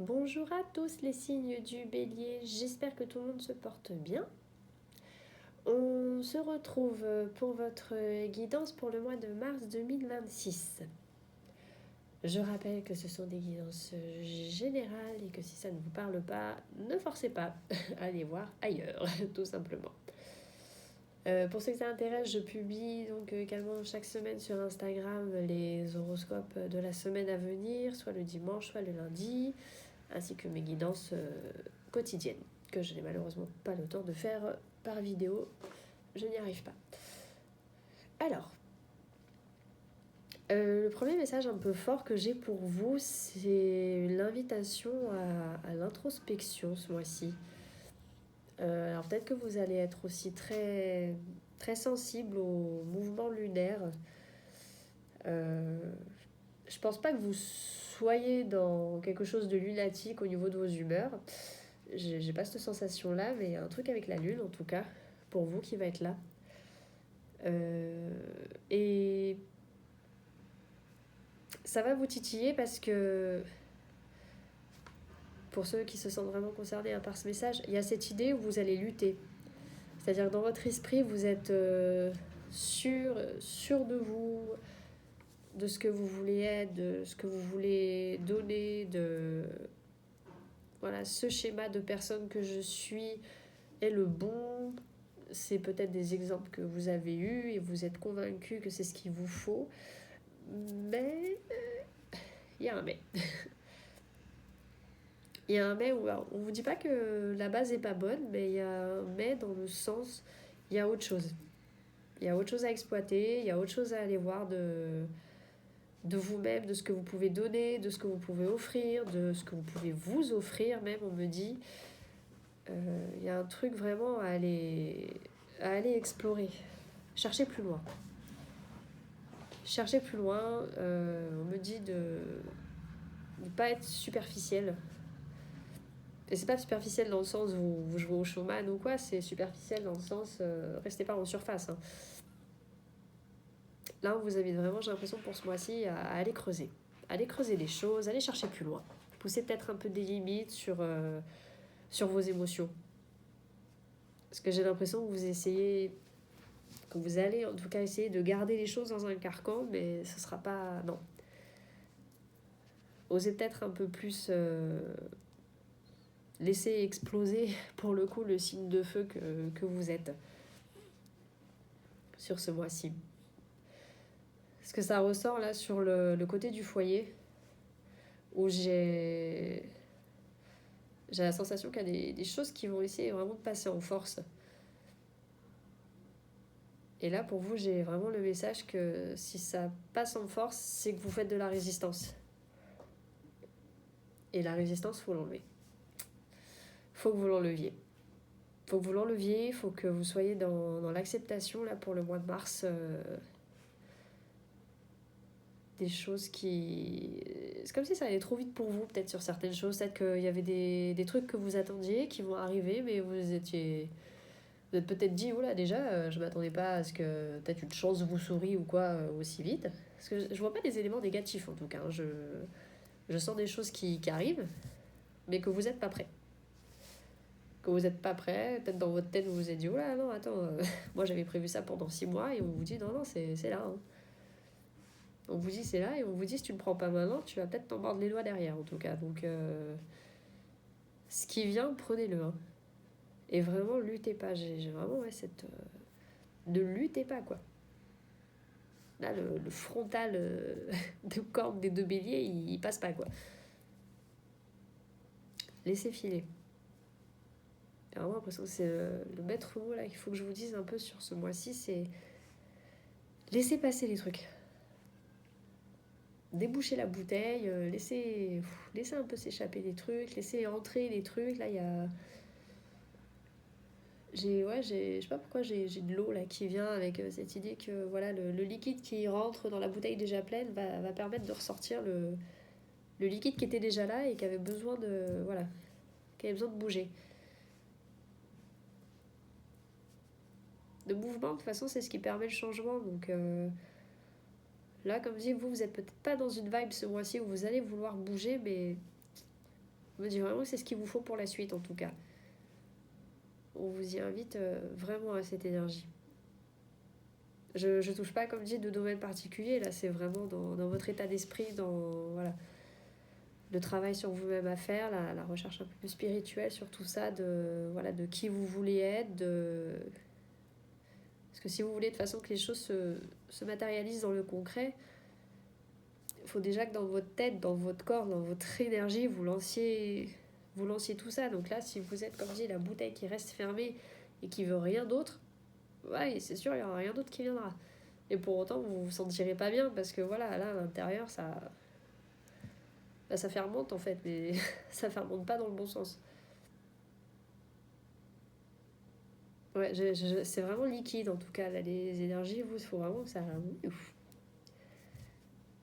Bonjour à tous les signes du bélier, j'espère que tout le monde se porte bien. On se retrouve pour votre guidance pour le mois de mars 2026. Je rappelle que ce sont des guidances générales et que si ça ne vous parle pas, ne forcez pas à aller voir ailleurs, tout simplement. Pour ceux que ça intéresse, je publie donc également chaque semaine sur Instagram les horoscopes de la semaine à venir, soit le dimanche, soit le lundi, ainsi que mes guidances quotidiennes, que je n'ai malheureusement pas le temps de faire par vidéo. Je n'y arrive pas. Alors, le premier message un peu fort que j'ai pour vous, c'est l'invitation à l'introspection ce mois-ci. Alors peut-être que vous allez être aussi très, très sensible au mouvement lunaire. Je pense pas que vous soyez dans quelque chose de lunatique au niveau de vos humeurs. J'ai pas cette sensation-là, mais il y a un truc avec la lune, en tout cas, pour vous qui va être là. Et ça va vous titiller parce que, pour ceux qui se sentent vraiment concernés par ce message, il y a cette idée où vous allez lutter. C'est-à-dire que dans votre esprit, vous êtes sûr de vous, de ce que vous voulez être, de ce que vous voulez donner, de... Voilà, ce schéma de personne que je suis est le bon. C'est peut-être des exemples que vous avez eus et vous êtes convaincu que c'est ce qu'il vous faut. Mais il y a un mais. Il y a un mais où on ne vous dit pas que la base n'est pas bonne, mais il y a un mais dans le sens, il y a autre chose. Il y a autre chose à exploiter, il y a autre chose à aller voir de vous-même, de ce que vous pouvez donner, de ce que vous pouvez offrir, de ce que vous pouvez vous offrir même, on me dit. Il y a un truc vraiment à aller explorer. Cherchez plus loin. Cherchez plus loin. On me dit de ne pas être superficiel. Et c'est pas superficiel dans le sens où vous jouez au showman ou quoi, c'est superficiel dans le sens restez pas en surface. Hein. Là, on vous invite vraiment, j'ai l'impression pour ce mois-ci, à aller creuser. Aller creuser les choses, aller chercher plus loin. Pousser peut-être un peu des limites sur vos émotions. Parce que j'ai l'impression que vous essayez, que vous allez en tout cas essayer de garder les choses dans un carcan, mais ce sera pas... Non. Osez peut-être un peu plus... laisser exploser pour le coup le signe de feu que vous êtes sur ce mois-ci. Parce que ça ressort là sur le côté du foyer où j'ai la sensation qu'il y a des choses qui vont essayer vraiment de passer en force. Et là pour vous j'ai vraiment le message que si ça passe en force, c'est que vous faites de la résistance. Et la résistance, faut l'enlever. Faut que vous l'enleviez. Faut que vous l'enleviez, faut que vous soyez dans l'acceptation là pour le mois de mars. Des choses qui... C'est comme si ça allait trop vite pour vous, peut-être sur certaines choses. Peut-être qu'il y avait des trucs que vous attendiez qui vont arriver, mais vous êtes peut-être dit, oula, déjà, je m'attendais pas à ce que peut-être une chance vous sourie ou quoi aussi vite. Parce que je vois pas des éléments négatifs en tout cas. Je sens des choses qui arrivent, mais que vous n'êtes pas prêt. Que vous n'êtes pas prêt, peut-être dans votre tête vous vous êtes dit, oula, non, attends, moi j'avais prévu ça pendant 6 mois, et on vous dit, non, c'est là. Hein. On vous dit c'est là et on vous dit si tu ne le prends pas maintenant, tu vas peut-être t'en mordre les doigts derrière en tout cas. Donc ce qui vient, prenez-le. Hein. Et vraiment, luttez pas. J'ai vraiment cette... ne luttez pas quoi. Là, le frontal de corde des deux béliers, il passe pas quoi. Laissez filer. J'ai vraiment l'impression que c'est le maître mot là qu'il faut que je vous dise un peu sur ce mois-ci, c'est laissez passer les trucs. Déboucher la bouteille, laisser un peu s'échapper des trucs, laisser entrer les trucs. Là, il y a... je sais pas pourquoi j'ai de l'eau là qui vient avec cette idée que voilà, le liquide qui rentre dans la bouteille déjà pleine va permettre de ressortir le liquide qui était déjà là et qui avait besoin de... Voilà, qui avait besoin de bouger. Le mouvement, de toute façon, c'est ce qui permet le changement. Donc là, comme je dis, vous êtes peut-être pas dans une vibe ce mois-ci où vous allez vouloir bouger, mais On me dit vraiment que c'est ce qu'il vous faut pour la suite, en tout cas. On vous y invite vraiment à cette énergie. Je touche pas, comme dit, de domaine particulier. Là, c'est vraiment dans votre état d'esprit, dans voilà, le travail sur vous-même à faire, la recherche un peu plus spirituelle sur tout ça, voilà, de qui vous voulez être. Parce que si vous voulez de façon que les choses se matérialisent dans le concret, il faut déjà que dans votre tête, dans votre corps, dans votre énergie, vous lanciez tout ça. Donc là, si vous êtes, comme dit, la bouteille qui reste fermée et qui veut rien d'autre, ouais, c'est sûr, il n'y aura rien d'autre qui viendra. Et pour autant, vous vous sentirez pas bien parce que voilà, là, à l'intérieur, ça fermente en fait, mais ça fermente pas dans le bon sens. Ouais, c'est vraiment liquide en tout cas, là, les énergies, il faut vraiment que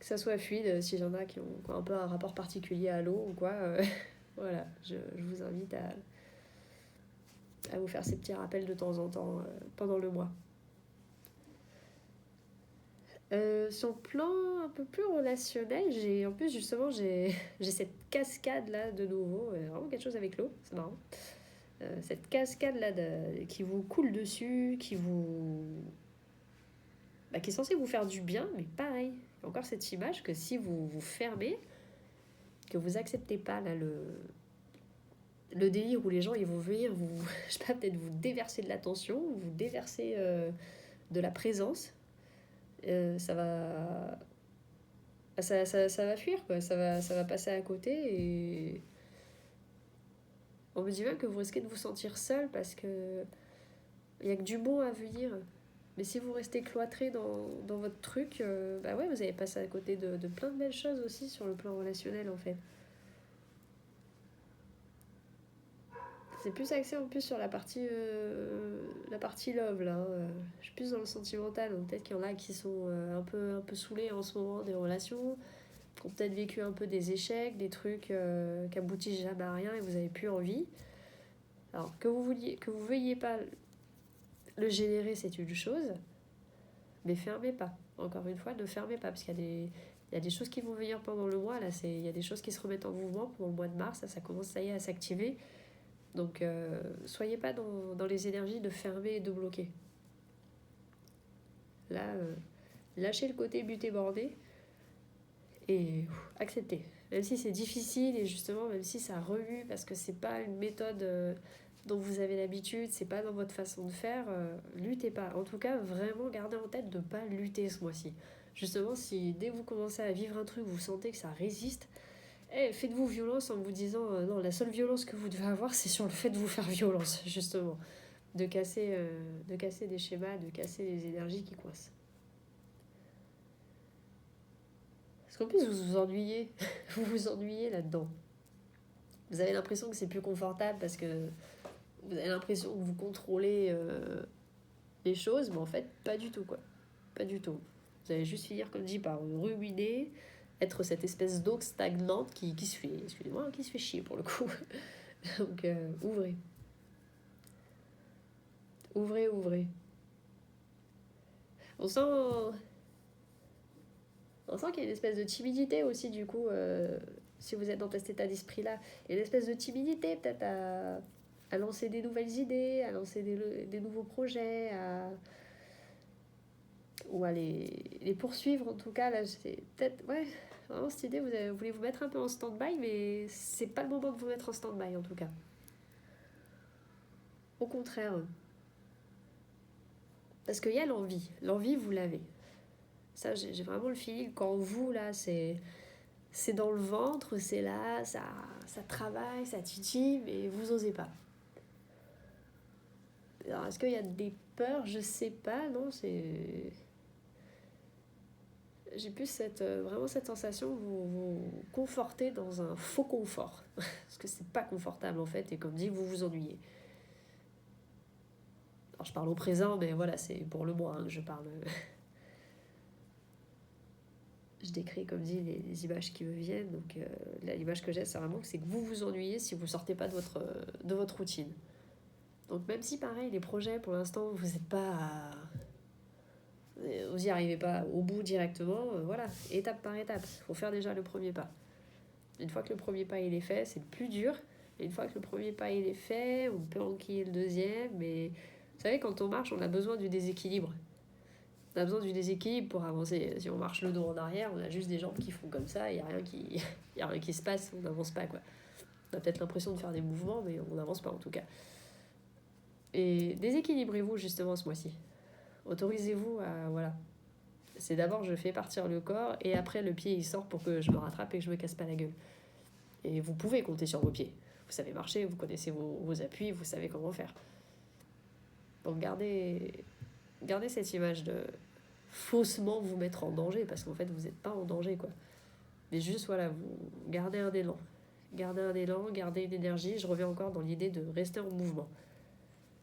ça soit fluide. Si j'en ai qui ont un peu un rapport particulier à l'eau ou quoi, voilà, je vous invite à vous faire ces petits rappels de temps en temps pendant le mois. Sur le plan un peu plus relationnel, en plus justement j'ai cette cascade là de nouveau, vraiment quelque chose avec l'eau, c'est marrant. Cette cascade là qui vous coule dessus, qui est censée vous faire du bien, mais pareil, il y a encore cette image que si vous vous fermez, que vous acceptez pas là le délire où les gens ils vont venir vous, je sais pas, peut-être vous déverser de l'attention, vous déverser de la présence, ça va ça va fuir quoi, ça va passer à côté et on me dit même que vous risquez de vous sentir seul parce que il y a que du bon à venir. Mais si vous restez cloîtré dans votre truc, bah ouais, vous allez passer à côté de plein de belles choses aussi sur le plan relationnel en fait. C'est plus axé en plus sur la partie love là. Je suis plus dans le sentimental. Donc peut-être qu'il y en a qui sont un peu saoulés en ce moment des relations, qui ont peut-être vécu un peu des échecs, des trucs qui aboutissent jamais à rien et vous avez plus envie. Alors que vous veuillez pas le générer, c'est une chose, mais fermez pas. Encore une fois, ne fermez pas parce il y a des choses qui vont venir pendant le mois. Là, il y a des choses qui se remettent en mouvement pendant le mois de mars. Ça commence ça y est à s'activer. Donc, soyez pas dans les énergies de fermer et de bloquer. Là, lâchez le côté buté bordé et acceptez. Même si c'est difficile et justement, même si ça remue parce que c'est pas une méthode dont vous avez l'habitude, c'est pas dans votre façon de faire, luttez pas. En tout cas, vraiment gardez en tête de pas lutter ce mois-ci. Justement, si dès que vous commencez à vivre un truc, vous sentez que ça résiste, faites-vous violence en vous disant non, la seule violence que vous devez avoir, c'est sur le fait de vous faire violence, justement. De casser des schémas, de casser les énergies qui coincent. Parce qu'en plus, vous vous ennuyez. Vous vous ennuyez là-dedans. Vous avez l'impression que c'est plus confortable parce que vous avez l'impression que vous contrôlez les choses, mais en fait, pas du tout, quoi. Pas du tout. Vous allez juste finir, comme dit, par ruiner, être cette espèce d'eau stagnante qui se fait, excusez-moi, qui se fait chier pour le coup. Donc, ouvrez. Ouvrez. On sent, qu'il y a une espèce de timidité aussi, du coup, si vous êtes dans cet état d'esprit-là. Il y a une espèce de timidité, peut-être, à lancer des nouvelles idées, à lancer des nouveaux projets, ou à les poursuivre, en tout cas. Là, c'est peut-être, ouais, vraiment cette idée, vous voulez vous mettre un peu en stand-by, mais c'est pas le moment de vous mettre en stand-by, en tout cas. Au contraire. Parce qu'il y a l'envie. L'envie, vous l'avez. Ça, j'ai vraiment le feeling quand vous, là, c'est dans le ventre, c'est là, ça travaille, ça titille, mais vous osez pas. Alors, est-ce qu'il y a des peurs? Je sais pas, non, c'est... J'ai plus vraiment cette sensation de vous conforter dans un faux confort. Parce que c'est pas confortable, en fait, et comme dit, vous vous ennuyez. Alors, je parle au présent, mais voilà, c'est pour le mois que je parle. Je décris, comme dit, les images qui me viennent. Donc, l'image que j'ai, c'est vraiment que vous vous ennuyez si vous sortez pas de votre routine. Donc, même si, pareil, les projets, pour l'instant, vous n'êtes pas... Vous n'y arrivez pas au bout directement, voilà, étape par étape. Il faut faire déjà le premier pas. Une fois que le premier pas il est fait, c'est le plus dur. Et une fois que le premier pas il est fait, on peut enquiller le deuxième. Mais vous savez, quand on marche, on a besoin du déséquilibre. On a besoin du déséquilibre pour avancer. Si on marche le dos en arrière, on a juste des jambes qui font comme ça, il n'y a rien qui... y a rien qui se passe, on n'avance pas, quoi. On a peut-être l'impression de faire des mouvements, mais on n'avance pas en tout cas. Et déséquilibrez-vous justement ce mois-ci. Autorisez-vous à... Voilà. C'est d'abord je fais partir le corps et après le pied il sort pour que je me rattrape et que je me casse pas la gueule. Et vous pouvez compter sur vos pieds. Vous savez marcher, vous connaissez vos appuis, vous savez comment faire. Donc gardez cette image de faussement vous mettre en danger, parce qu'en fait vous n'êtes pas en danger, quoi. Mais juste voilà, vous gardez un élan. Gardez une énergie. Je reviens encore dans l'idée de rester en mouvement.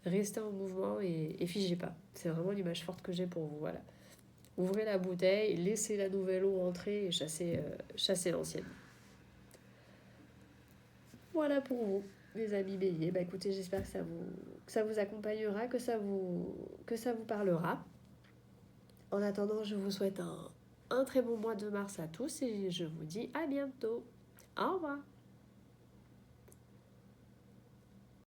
Restez en mouvement et figez pas. C'est vraiment l'image forte que j'ai pour vous, voilà. Ouvrez la bouteille, laissez la nouvelle eau entrer et chassez l'ancienne. Voilà pour vous, mes amis béliers. Bah écoutez, j'espère que ça vous accompagnera, que ça vous parlera. En attendant, je vous souhaite un très bon mois de mars à tous et je vous dis à bientôt. Au revoir.